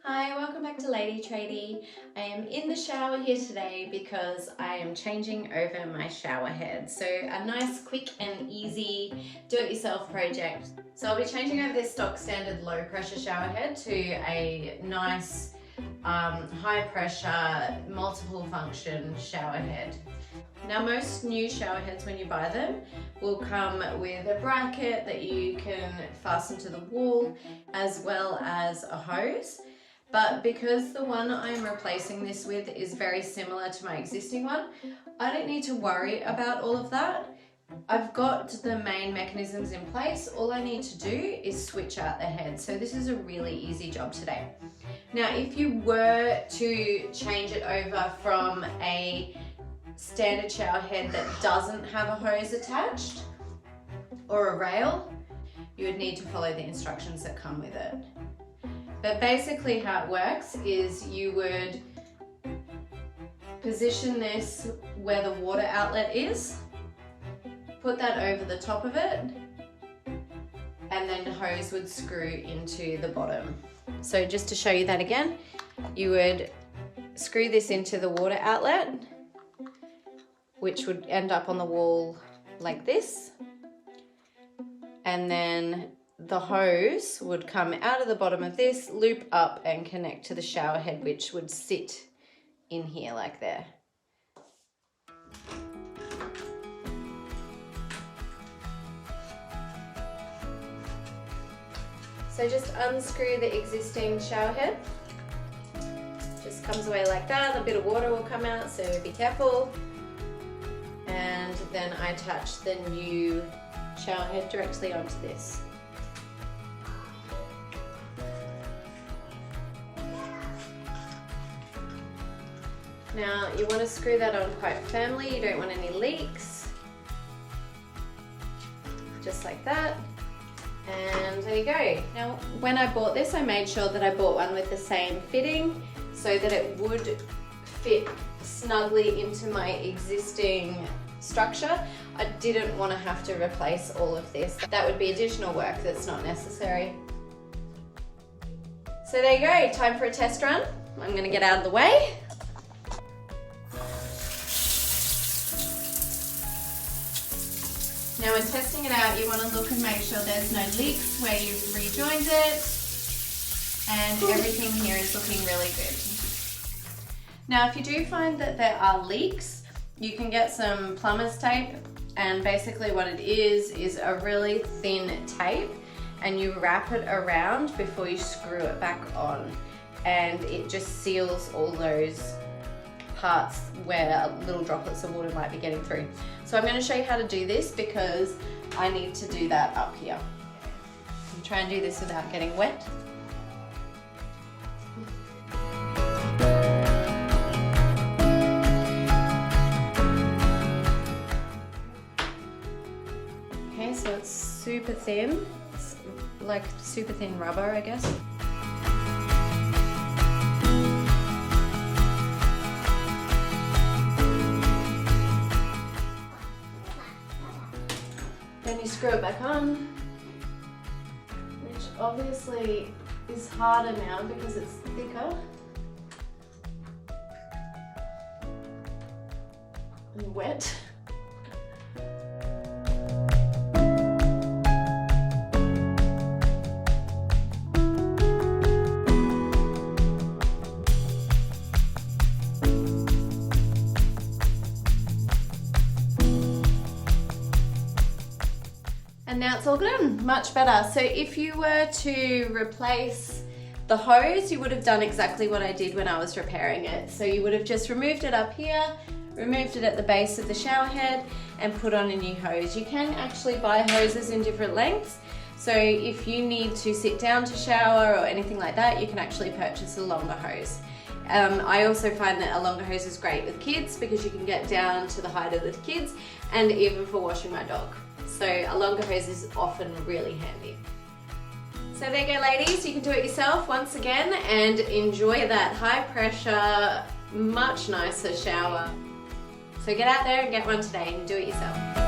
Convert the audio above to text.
Hi, welcome back to Lady Tradie. I am in the shower here today because I am changing over my shower head. So a nice, quick and easy do-it-yourself project. So I'll be changing over this stock standard low pressure shower head to a nice high pressure multiple function shower head. Now most new shower heads when you buy them will come with a bracket that you can fasten to the wall as well as a hose. But because the one I'm replacing this with is very similar to my existing one, I don't need to worry about all of that. I've got the main mechanisms in place. All I need to do is switch out the head. So this is a really easy job today. Now, if you were to change it over from a standard shower head that doesn't have a hose attached or a rail, you would need to follow the instructions that come with it. But basically how it works is you would position this where the water outlet is, put that over the top of it, and then the hose would screw into the bottom. So just to show you that again, you would screw this into the water outlet, which would end up on the wall like this, and then the hose would come out of the bottom of this, loop up and connect to the shower head, which would sit in here like there. So just unscrew the existing shower head. Just comes away like that. A bit of water will come out, so be careful. And then I attach the new shower head directly onto this. Now you want to screw that on quite firmly, you don't want any leaks. Just like that. And there you go. Now when I bought this, I made sure that I bought one with the same fitting so that it would fit snugly into my existing structure. I didn't want to have to replace all of this. That would be additional work that's not necessary. So there you go, time for a test run. I'm going to get out of the way. Now when testing it out, you want to look and make sure there's no leaks where you've rejoined it, and everything here is looking really good. Now if you do find that there are leaks, you can get some plumber's tape, and basically what it is a really thin tape, and you wrap it around before you screw it back on, and it just seals all those parts where little droplets of water might be getting through. So I'm going to show you how to do this because I need to do that up here. I'm try and do this without getting wet. Okay, so it's super thin. It's like super thin rubber, I guess. Then you screw it back on, which obviously is harder now because it's thicker and wet. And now it's all done, much better. So if you were to replace the hose, you would have done exactly what I did when I was repairing it. So you would have just removed it up here, removed it at the base of the shower head, and put on a new hose. You can actually buy hoses in different lengths. So if you need to sit down to shower or anything like that, you can actually purchase a longer hose. I also find that a longer hose is great with kids because you can get down to the height of the kids, and even for washing my dog. So a longer hose is often really handy. So there you go, ladies, you can do it yourself once again and enjoy that high pressure, much nicer shower. So get out there and get one today and do it yourself.